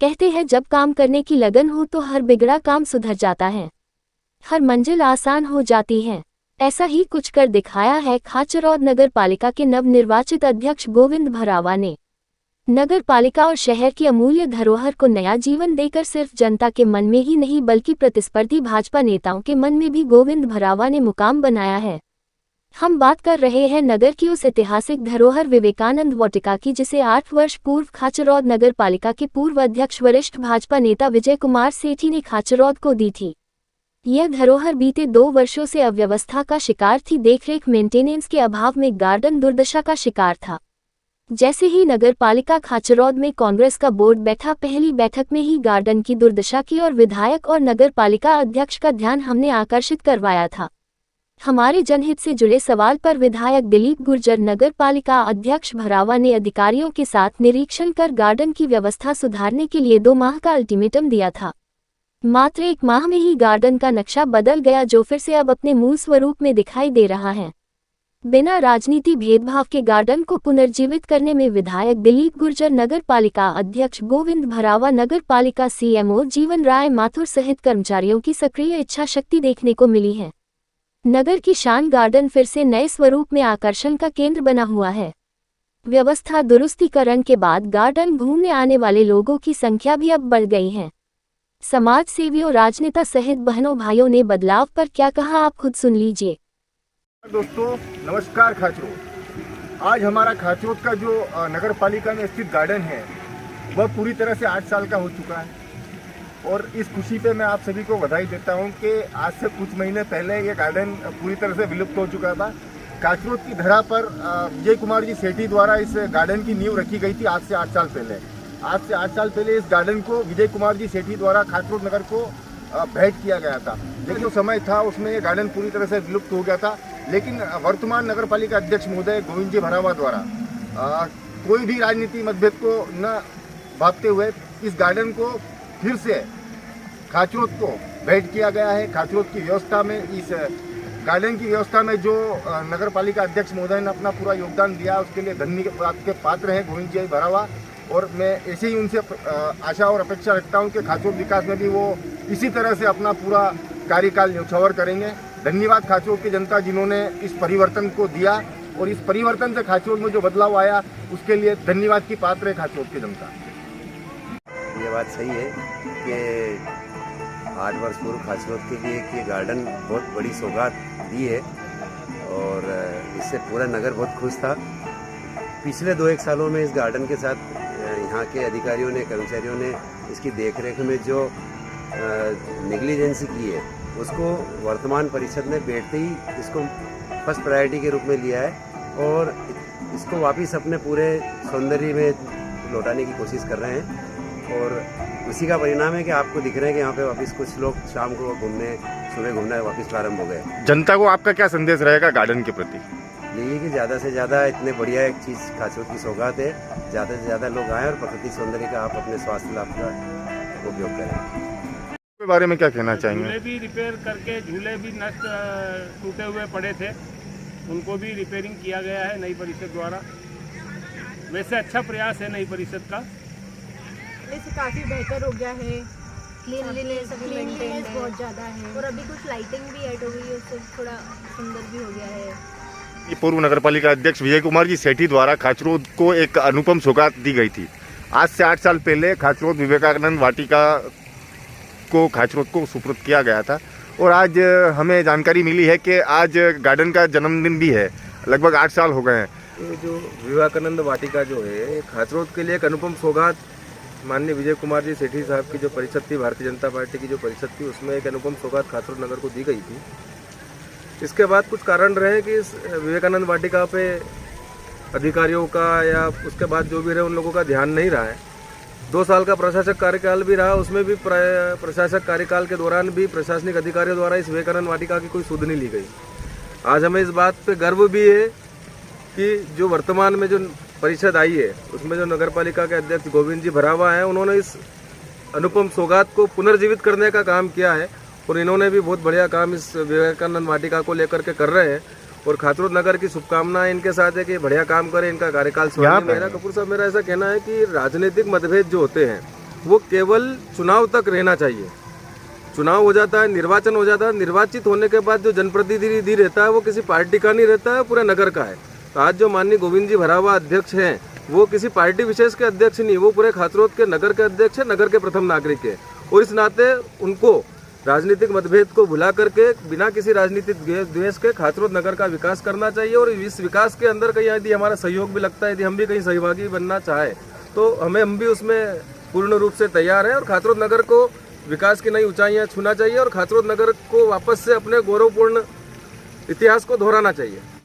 कहते हैं जब काम करने की लगन हो तो हर बिगड़ा काम सुधर जाता है, हर मंजिल आसान हो जाती है। ऐसा ही कुछ कर दिखाया है खाचरौद नगर पालिका के नवनिर्वाचित अध्यक्ष गोविंद भरावा ने। नगर पालिका और शहर की अमूल्य धरोहर को नया जीवन देकर सिर्फ जनता के मन में ही नहीं बल्कि प्रतिस्पर्धी भाजपा नेताओं के मन में भी गोविंद भरावा ने मुकाम बनाया है। हम बात कर रहे हैं नगर की उस ऐतिहासिक धरोहर विवेकानंद वाटिका की, जिसे 8 वर्ष पूर्व खाचरौद नगर पालिका के पूर्व अध्यक्ष वरिष्ठ भाजपा नेता विजय कुमार सेठी ने खाचरौद को दी थी। यह धरोहर बीते 2 वर्षों से अव्यवस्था का शिकार थी। देखरेख मेंटेनेंस के अभाव में गार्डन दुर्दशा का शिकार था। जैसे ही नगर पालिका खाचरौद में कांग्रेस का बोर्ड बैठा, पहली बैठक में ही गार्डन की दुर्दशा की और विधायक और नगर पालिका अध्यक्ष का ध्यान हमने आकर्षित करवाया था। हमारे जनहित से जुड़े सवाल पर विधायक दिलीप गुर्जर, नगर पालिका अध्यक्ष भरावा ने अधिकारियों के साथ निरीक्षण कर गार्डन की व्यवस्था सुधारने के लिए 2 माह का अल्टीमेटम दिया था। मात्र 1 माह में ही गार्डन का नक्शा बदल गया, जो फिर से अब अपने मूल स्वरूप में दिखाई दे रहा है। बिना राजनीति भेदभाव के गार्डन को पुनर्जीवित करने में विधायक दिलीप गुर्जर, नगर पालिका अध्यक्ष गोविंद भरावा, नगर पालिका सीएमओ जीवन राय माथुर सहित कर्मचारियों की सक्रिय इच्छा शक्ति देखने को मिली है। नगर की शान गार्डन फिर से नए स्वरूप में आकर्षण का केंद्र बना हुआ है। व्यवस्था दुरुस्तीकरण के बाद गार्डन घूमने आने वाले लोगों की संख्या भी अब बढ़ गई है। समाज सेवियों, राजनेता सहित बहनों भाइयों ने बदलाव पर क्या कहा, आप खुद सुन लीजिए। दोस्तों नमस्कार। खाचरोद, आज हमारा खाचरोद का जो नगर पालिका में स्थित गार्डन है वह पूरी तरह से 8 साल का हो चुका है और इस खुशी पे मैं आप सभी को बधाई देता हूं कि आज से कुछ महीने पहले ये गार्डन पूरी तरह से विलुप्त हो चुका था। खाचरोद की धरा पर विजय कुमार जी सेठी द्वारा इस गार्डन की नींव रखी गई थी आज से 8 साल पहले। आज से 8 साल पहले इस गार्डन को विजय कुमार जी सेठी द्वारा खाचरोद नगर को भेंट किया गया था, लेकिन जो समय था उसमें ये गार्डन पूरी तरह से विलुप्त हो गया था। लेकिन वर्तमान नगर पालिका अध्यक्ष महोदय गोविंद जी भरावा द्वारा कोई भी राजनीति मतभेद को न भांपते हुए इस गार्डन को फिर से खाचरोद को भेंट किया गया है। खाचरोद की व्यवस्था में, इस गार्डन की व्यवस्था में जो नगर पालिका अध्यक्ष महोदय ने अपना पूरा योगदान दिया उसके लिए धन्यवाद के पात्र हैं गोविंद जी भरावा। और मैं ऐसे ही उनसे आशा और अपेक्षा रखता हूं कि खाचरोद विकास में भी वो इसी तरह से अपना पूरा कार्यकाल न्यौछावर करेंगे। धन्यवाद खाचरोद की जनता जिन्होंने इस परिवर्तन को दिया और इस परिवर्तन से खाचरोद में जो बदलाव आया उसके लिए धन्यवाद की पात्र है खाचरोद की जनता। ये बात सही है कि 8 वर्ष पूर्व खाचरोद के लिए कि गार्डन बहुत बड़ी सौगात दी है और इससे पूरा नगर बहुत खुश था। पिछले 2-1 सालों में इस गार्डन के साथ यहाँ के अधिकारियों ने, कर्मचारियों ने इसकी देखरेख में जो नेग्लिजेंसी की है उसको वर्तमान परिषद ने बैठते ही इसको फर्स्ट प्रायोरिटी के रूप में लिया है और इसको वापस अपने पूरे सौंदर्य में लौटाने की कोशिश कर रहे हैं। और उसी का परिणाम है कि आपको दिख रहे हैं कि यहाँ पे वापस कुछ लोग शाम को घूमने, सुबह घूमना वापस प्रारंभ हो गए। जनता को आपका क्या संदेश रहेगा गार्डन के प्रति? यही कि ज़्यादा से ज़्यादा इतने बढ़िया एक चीज़ खाचरोद की सौगात है, ज़्यादा से ज़्यादा लोग आएँ और प्राकृतिक सौंदर्य का आप अपने स्वास्थ्य लाभ का उपयोग करें। के बारे में क्या कहना चाहेंगे? झूले भी रिपेयर करके, झूले भी नष्ट टूटे हुए पड़े थे, उनको भी रिपेयरिंग किया गया है नई परिषद द्वारा। वैसे अच्छा प्रयास है नई परिषद का, वैसे काफ़ी बेहतर हो गया है। क्लीनलीनेस बहुत ज़्यादा है और अभी कुछ लाइटिंग भी ऐड हो गई है, उससे थोड़ा सुंदर भी हो गया है। पूर्व नगर पालिका अध्यक्ष विजय कुमार जी सेठी द्वारा खाचरोद को एक अनुपम सौगात दी गई थी। आज से 8 साल पहले खाचरोद विवेकानंद वाटिका को खाचरोद को सुपुर्द किया गया था और आज हमें जानकारी मिली है कि आज गार्डन का जन्मदिन भी है। लगभग 8 साल हो गए हैं। ये जो विवेकानंद वाटिका जो है खाचरोद के लिए एक अनुपम सौगात माननीय विजय कुमार जी सेठी साहब की जो परिषद थी, भारतीय जनता पार्टी की जो परिषद थी, उसमें एक अनुपम सौगात खाचरोद नगर को दी गई थी। इसके बाद कुछ कारण रहे कि इस विवेकानंद वाटिका पे अधिकारियों का या उसके बाद जो भी रहे उन लोगों का ध्यान नहीं रहा है। 2 साल का प्रशासक कार्यकाल भी रहा, उसमें भी प्रशासक कार्यकाल के दौरान भी प्रशासनिक अधिकारियों द्वारा इस विवेकानंद वाटिका की कोई सुध नहीं ली गई। आज हमें इस बात पे गर्व भी है कि जो वर्तमान में जो परिषद आई है उसमें जो नगर पालिका के अध्यक्ष गोविंद जी भरावा हैं, उन्होंने इस अनुपम सौगात को पुनर्जीवित करने का काम किया है और इन्होंने भी बहुत बढ़िया काम इस विवेकानंद वाटिका को लेकर के कर रहे हैं और खाचरोद नगर की शुभकामनाएं इनके साथ है कि बढ़िया काम करें, इनका कार्यकाल स्वर्णिम। मेरा कपूर साहब, मेरा ऐसा कहना है कि राजनीतिक मतभेद जो होते हैं वो केवल चुनाव तक रहना चाहिए। चुनाव हो जाता है, निर्वाचन हो जाता है, निर्वाचित होने के बाद जो जनप्रतिनिधि रहता है वो किसी पार्टी का नहीं रहता है, पूरे नगर का है। तो आज जो माननीय गोविंद जी भरावा अध्यक्ष हैं, वो किसी पार्टी विशेष के अध्यक्ष नहीं, वो पूरे खाचरोद के नगर के अध्यक्ष है, नगर के प्रथम नागरिक है। और इस नाते उनको राजनीतिक मतभेद को भुला करके बिना किसी राजनीतिक द्वेष के खाचरोद नगर का विकास करना चाहिए। और इस विकास के अंदर कहीं यदि हमारा सहयोग भी लगता है, यदि हम भी कहीं सहभागी बनना चाहे तो हम भी उसमें पूर्ण रूप से तैयार हैं। और खाचरोद नगर को विकास की नई ऊंचाइयां छूना चाहिए और खाचरोद नगर को वापस से अपने गौरवपूर्ण इतिहास को दोहराना चाहिए।